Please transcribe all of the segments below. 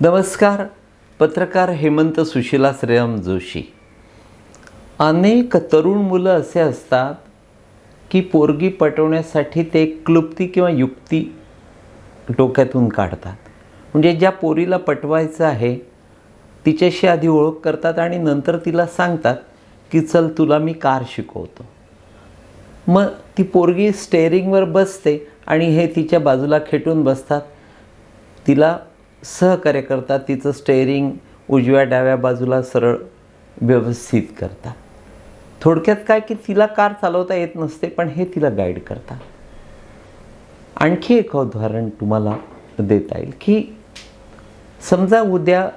नमस्कार. पत्रकार हेमंत सुशीला श्रीराम जोशी. अनेक तरुण मुलं असे असतात की पोरगी पटवण्यासाठी ते क्लुप्ती किंवा युक्ती डोक्यातून काढतात. म्हणजे ज्या पोरीला पटवायचं आहे तिच्याशी आधी ओळख करतात आणि नंतर तिला सांगतात की चल तुला मी कार शिकवतो. मग ती पोरगी स्टेअरिंगवर बसते आणि हे तिच्या बाजूला खेटून बसतात. तिला सहकार्य करतात, तिचं स्टेअरिंग उजव्या डाव्या बाजूला सरळ व्यवस्थित करतात. थोडक्यात काय की तिला कार चालवता येत नसते पण हे तिला गाईड करतात. आणखी एक उदाहरण तुम्हाला देता येईल की समजा उद्या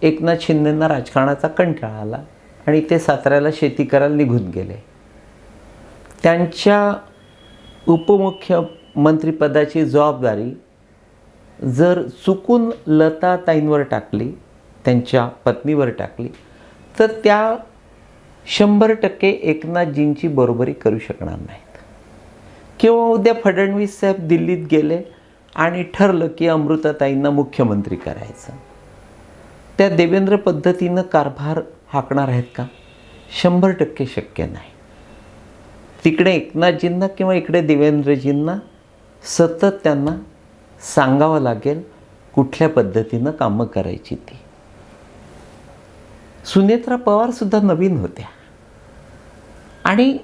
एकनाथ शिंदेंना राजकारणाचा कंटाळा आला आणि ते साताऱ्याला शेती करायला निघून गेले. त्यांच्या उपमुख्यमंत्रीपदाची जबाबदारी जर चुकून लताताईंवर टाकली, त्यांच्या पत्नीवर टाकली, तर त्या 100% एकनाथजींची बरोबरी करू शकणार नाहीत. किंवा उद्या फडणवीस साहेब दिल्लीत गेले आणि ठरलं की अमृताताईंना मुख्यमंत्री करायचं, त्या देवेंद्र पद्धतीनं कारभार हाकणार आहेत का? 100% शक्य नाही. तिकडे एकनाथजींना किंवा इकडे देवेंद्रजींना सतत त्यांना सांगावं लागेल कुठल्या पद्धतीनं कामं करायची ती. सुनेत्रा पवारसुद्धा नवीन होत्या आणि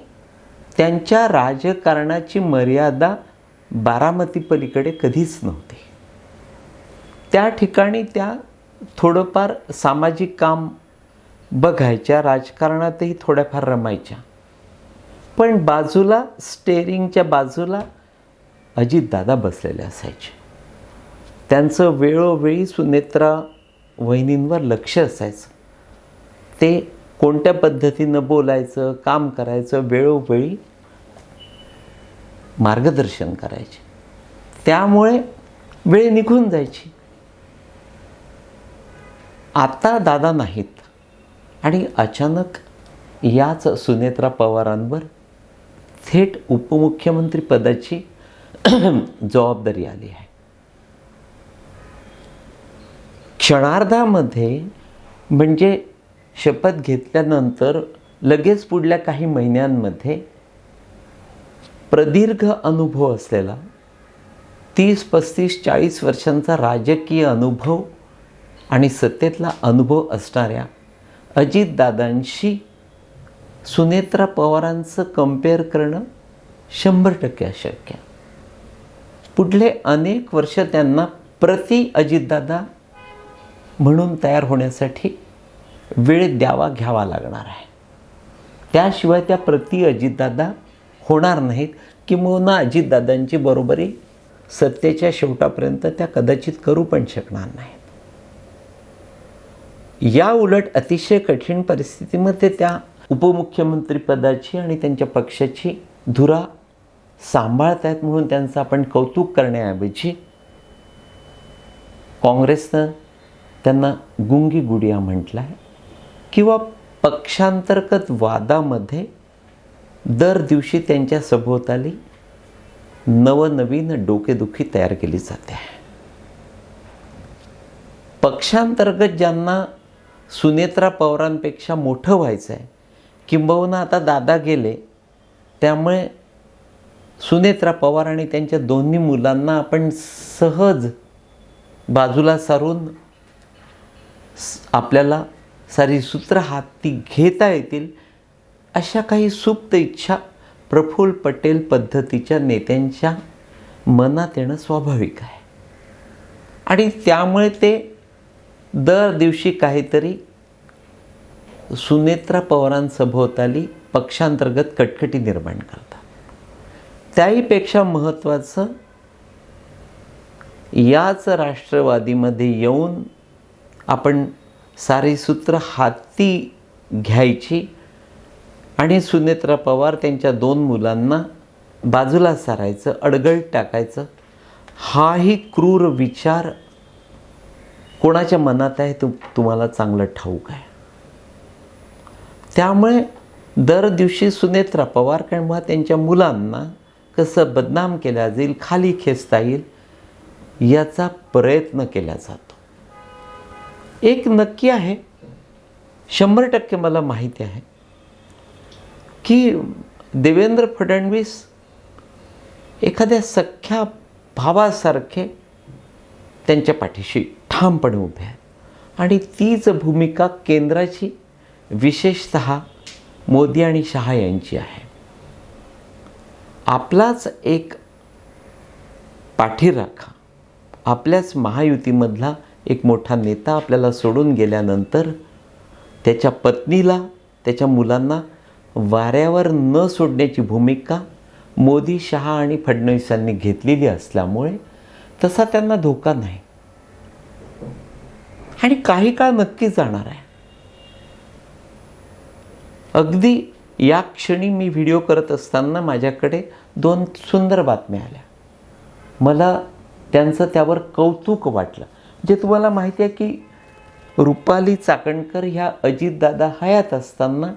त्यांच्या राजकारणाची मर्यादा बारामती पलीकडे कधीच नव्हती. त्या ठिकाणी त्या थोडंफार सामाजिक काम बघायच्या, राजकारणातही थोड्याफार रमायच्या. पण बाजूला स्टेअरिंगच्या बाजूला अजितदादा बसलेले असायचे. त्यांचं वेळोवेळी सुनेत्रा वहिनींवर लक्ष असायचं. ते कोणत्या पद्धतीनं बोलायचं, काम करायचं, वेळोवेळी मार्गदर्शन करायचे. त्यामुळे वेळ निघून जायची. आता दादा नाहीत आणि अचानक याच सुनेत्रा पवारांवर थेट उपमुख्यमंत्री पदाची जबाबदारी आली आहे. क्षणार्धामध्ये म्हणजे शपथ घेतल्यानंतर लगेच पुढल्या काही महिन्यांमध्ये प्रदीर्घ अनुभव असलेला 30, 35, 40 वर्षांचा राजकीय अनुभव आणि सत्तेतला अनुभव असणाऱ्या अजितदादांशी सुनेत्रा पवारांचं कंपेअर करणं 100% अशक्य. पुढले अनेक वर्ष त्यांना प्रति अजितदादा म्हणून तयार होण्यासाठी वेळ घ्यावा लागणार आहे. त्याशिवाय त्या प्रति अजितदादा होणार नाहीत, किंवा अजितदादांची बरोबरी सत्तेच्या शेवटापर्यंत त्या कदाचित करू पण शकणार नाहीत. या उलट अतिशय कठीण परिस्थितीमध्ये त्या उपमुख्यमंत्रीपदाची आणि त्यांच्या पक्षाची धुरा सांभाळत आहेत म्हणून त्यांचं आपण कौतुक करण्याऐवजी काँग्रेसनं त्यांना गुंगी गुडिया म्हटलं आहे. किंवा पक्षांतर्गत वादामध्ये दर दिवशी त्यांच्या सभोवताली नवनवीन डोकेदुखी तयार केली जाते. पक्षांतर्गत ज्यांना सुनेत्रा पवारांपेक्षा मोठं व्हायचं आहे, किंबहुना आता दादा गेले त्यामुळे सुनेत्रा पवार आणि त्यांच्या दोन्ही मुलांना आपण सहज बाजूला सारून आपल्याला सारी सूत्र हाती घेता येतील, अशा काही सुप्त इच्छा प्रफुल्ल पटेल पद्धतीच्या नेत्यांच्या मनात येणं स्वाभाविक आहे. आणि त्यामुळे ते दर दिवशी काहीतरी सुनेत्रा पवारांसभोवताली पक्षांतर्गत कटकटी निर्माण करतात. त्याहीपेक्षा महत्त्वाचं, याच राष्ट्रवादीमध्ये येऊन आपण सारी सूत्र हाती घ्यायची आणि सुनेत्रा पवार त्यांच्या 2 मुलांना बाजूला सारायचं, अडगळीत टाकायचं, हाही क्रूर विचार कोणाच्या मनात आहे तुम्हाला चांगलं ठाऊक आहे. त्यामुळे दर दिवशी सुनेत्रा पवार किंवा त्यांच्या मुलांना कसं बदनाम केला जाईल, खाली खेचता येईल, याचा प्रयत्न केला जातो. एक नक्की आहे, 100% मला माहिती आहे की देवेंद्र फडणवीस एखाद्या सख्या भावासारखे त्यांच्या पाठीशी ठामपणे उभे आहेत आणि तीच भूमिका केंद्राची विशेषतः मोदी आणि शहा यांची आहे. आपलाच एक पाठीराखा, आपल्याच महायुतीमधला एक मोठा नेता आपल्याला सोडून गेल्यानंतर त्याच्या पत्नीला, त्याच्या मुलांना वाऱ्यावर न सोडण्याची भूमिका मोदी, शहा आणि फडणवीसांनी घेतलेली असल्यामुळे तसा त्यांना धोका नाही आणि काही काळ नक्की जाणार आहे. अगदी या क्षणी मी व्हिडिओ करत असताना माझ्याकडे 2 सुंदर बातम्या आल्या. मला त्यांचं त्यावर कौतुक वाटलं. जे तुम्हाला माहिती आहे की रुपाली चाकणकर ह्या अजितदादा हयात असताना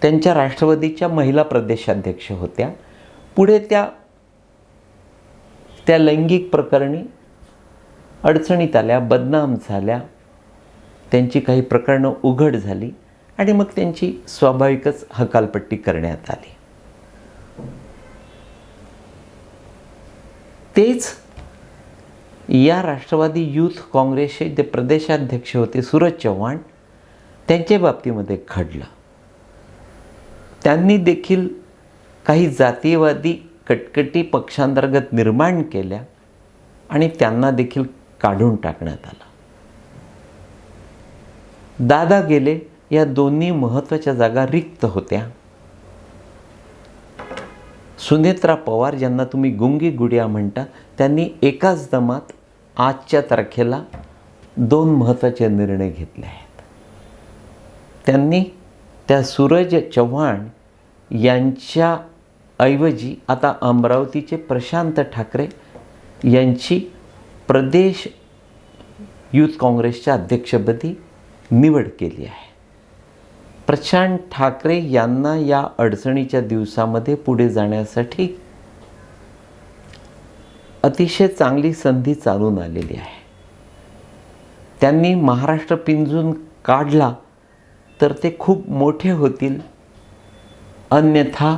त्यांच्या राष्ट्रवादीच्या महिला प्रदेशाध्यक्ष होत्या. पुढे त्या लैंगिक प्रकरणी अडचणीत आल्या, बदनाम झाल्या, त्यांची काही प्रकरणं उघड झाली आणि मग त्यांची स्वाभाविकच हकालपट्टी करण्यात आली. तेच या राष्ट्रवादी युथ काँग्रेसचे जे प्रदेशाध्यक्ष होते सूरज चव्हाण, त्यांच्या बाबतीमध्ये घडलं. त्यांनी देखील काही जातीयवादी कटकटी पक्षांतर्गत निर्माण केल्या आणि त्यांना देखील काढून टाकण्यात आलं. दादा गेले, या दोन्ही महत्त्वाच्या जागा रिक्त होत्या. सुनेत्रा पवार, ज्यांना तुम्ही गुंगी गुडिया म्हणता, त्यांनी एकाच दमात आजच्या तारखेला 2 महत्त्वाचे निर्णय घेतले आहेत. त्यांनी त्या सूरज चव्हाण यांच्या ऐवजी आता अमरावतीचे प्रशांत ठाकरे यांची प्रदेश युथ काँग्रेसच्या अध्यक्षपदी निवड केली आहे. प्रशांत ठाकरे यांना या अडचणीच्या दिवसामध्ये पुढे जाण्यासाठी अतिशय चांगली संधी चालून आलेली आहे. त्यांनी महाराष्ट्र पिंजून काढला तर ते खूप मोठे होतील, अन्यथा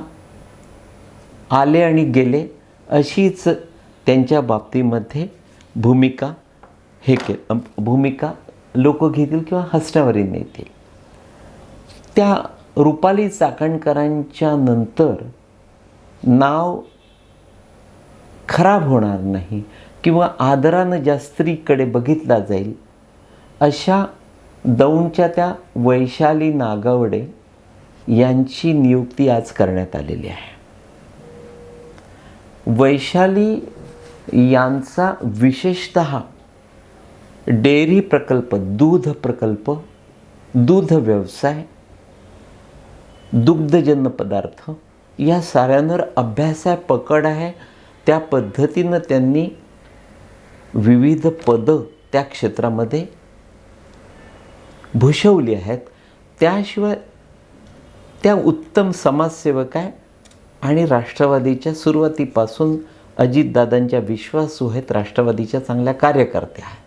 आले आणि गेले अशीच त्यांच्या बाबतीमध्ये भूमिका लोक घेतील किंवा हसण्यावर नेतील. त्या रुपाली चाकणकरांच्या नंतर नाव खराब होणार नाही किंवा आदरानं ज्या स्त्रीकडे बघितला जाईल अशा दौंडच्या त्या वैशाली नागवडे यांची नियुक्ती आज करण्यात आलेली आहे. वैशाली यांचा विशेषतः डेअरी प्रकल्प, दूध प्रकल्प, दूध व्यवसाय, दुग्धजन्य पदार्थ या साऱ्यांवर अभ्यास आहे, पकड आहे. त्या पद्धतीनं त्यांनी विविध पदं त्या क्षेत्रामध्ये भूषवली आहेत. त्याशिवाय त्या उत्तम समाजसेवक आहे आणि राष्ट्रवादीच्या सुरुवातीपासून अजितदादांच्या विश्वासू आहेत, राष्ट्रवादीच्या चांगल्या कार्यकर्त्या आहेत.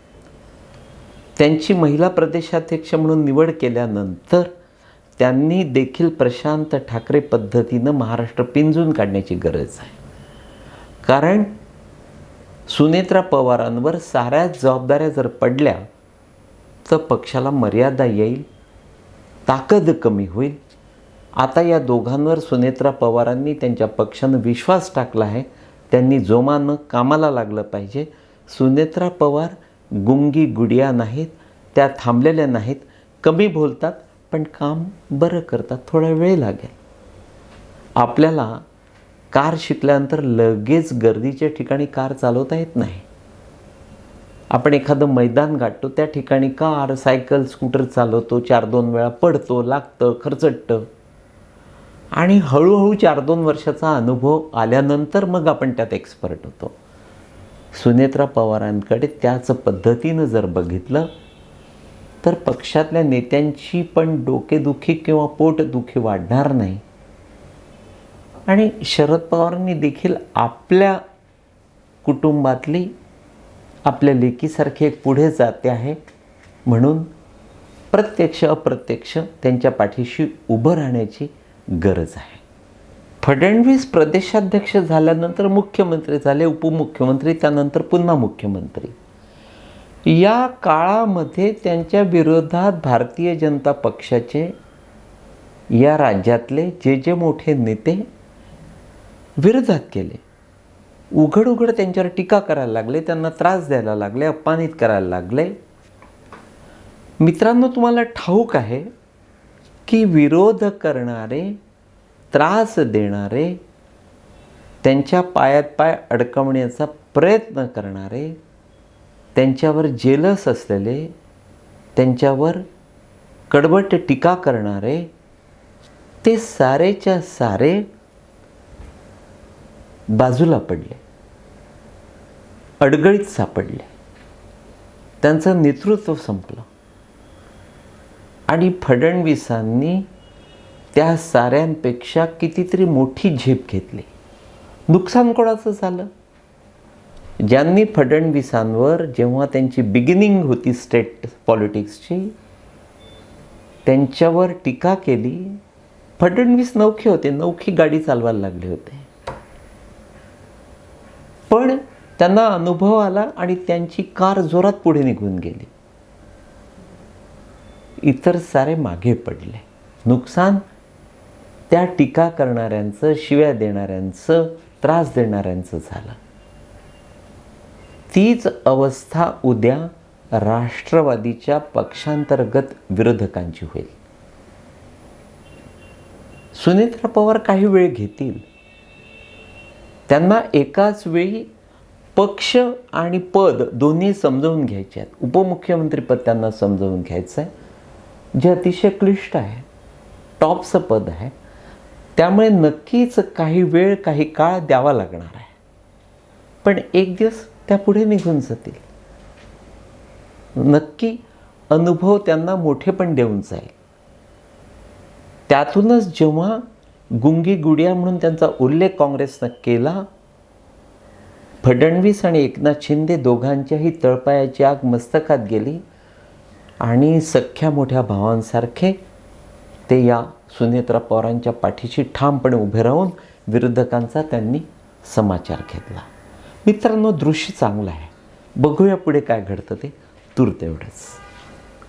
त्यांची महिला प्रदेशाध्यक्ष म्हणून निवड केल्यानंतर त्यांनी देखील प्रशांत ठाकरे पद्धतीनं महाराष्ट्र पिंजून काढण्याची गरज आहे. कारण सुनेत्रा पवारांवर साऱ्या जबाबदाऱ्या जर पडल्या तर पक्षाला मर्यादा येईल, ताकद कमी होईल. आता या दोघांवर सुनेत्रा पवारांनी त्यांच्या पक्षानं विश्वास टाकला आहे, त्यांनी जोमानं कामाला लागलं पाहिजे. सुनेत्रा पवार गुंगी गुडिया नाहीत, त्या थांबलेल्या नाहीत, कमी बोलतात पण काम बरं करतात. थोडा वेळ लागेल. आपल्याला कार शिकल्यानंतर लगेच गर्दीच्या ठिकाणी कार चालवता येत नाही. आपण एखादं मैदान गाठतो, त्या ठिकाणी कार, सायकल, स्कूटर चालवतो, 4-2 वेळा पडतो, लागतं, खरचटतं आणि हळूहळू 4-2 वर्षाचा अनुभव आल्यानंतर मग आपण त्यात एक्सपर्ट होतो. सुनेत्रा पवारांकडे त्याच पद्धतीनं जर बघितलं तर पक्षातल्या नेत्यांची पण डोकेदुखी किंवा पोटदुखी वाढणार नाही. आणि शरद पवारांनी देखील आपल्या कुटुंबातली आपल्या लेकीसारखी एक पुढे जाते आहे म्हणून प्रत्यक्ष अप्रत्यक्ष त्यांच्या पाठीशी उभं राहण्याची गरज आहे. फडणवीस प्रदेशाध्यक्ष झाल्यानंतर मुख्यमंत्री झाले, उपमुख्यमंत्री, त्यानंतर पुन्हा मुख्यमंत्री. या काळामध्ये त्यांच्या विरोधात भारतीय जनता पक्षाचे या राज्यातले जे मोठे नेते विरोधात केले. उघड उघड त्यांच्यावर टीका करायला लागले, त्यांना त्रास द्यायला लागले, अपमानित करायला लागले. मित्रांनो, तुम्हाला ठाऊक आहे की विरोध करणारे, त्रास देणारे, त्यांच्या पायात पाय अडकवण्याचा प्रयत्न करणारे, त्यांच्यावर जेलस असलेले, त्यांच्यावर कडवट टीका करणारे, ते सारेच्या सारे बाजूला पडले, अडगळीत सापडले. त्यांचं नेतृत्व संपलं आणि फडणवीसांनी त्या साऱ्यांपेक्षा कितीतरी मोठी झेप घेतली. नुकसान कोणाचं झालं? ज्यांनी फडणवीसांवर, जेव्हा त्यांची बिगिनिंग होती स्टेट पॉलिटिक्सची, त्यांच्यावर टीका केली. फडणवीस नौखे होते, नौखी गाडी चालवायला लागले होते, पण त्यांना अनुभव आला आणि त्यांची कार जोरात पुढे निघून गेली. इतर सारे मागे पडले. नुकसान त्या टीका करणाऱ्यांचं, शिव्या देणाऱ्यांचं, त्रास देणाऱ्यांचं झालं. तीच अवस्था उद्या राष्ट्रवादीच्या पक्षांतर्गत विरोधकांची होईल. सुनेत्रा पवार काही वेळ घेतील. त्यांना एकाच वेळी पक्ष आणि पद दोन्ही समजावून घ्यायचे आहेत. उपमुख्यमंत्रीपद त्यांना समजावून घ्यायचं आहे, जे अतिशय क्लिष्ट आहे, टॉपचं पद आहे. त्यामुळे नक्कीच काही वेळ, काही काळ द्यावा लागणार आहे. पण एक दिवस त्या पुढे निघून जातील. नक्की अनुभव त्यांना मोठे पण देऊन जाईल. त्यातूनच जेव्हा गुंगी गुडिया म्हणून त्यांचा उल्लेख काँग्रेसनं केला, फडणवीस आणि एकनाथ शिंदे दोघांच्याही तळपायाची आग मस्तकात गेली आणि सख्या मोठ्या भावांसारखे ते या सुनेत्रा पवारांच्या पाठीशी ठामपणे उभे राहून विरोधकांचा त्यांनी समाचार घेतला. मित्रांनो, दृश्य चांगलं आहे. बघूया पुढे काय घडतं ते. तूर्त एवढंच.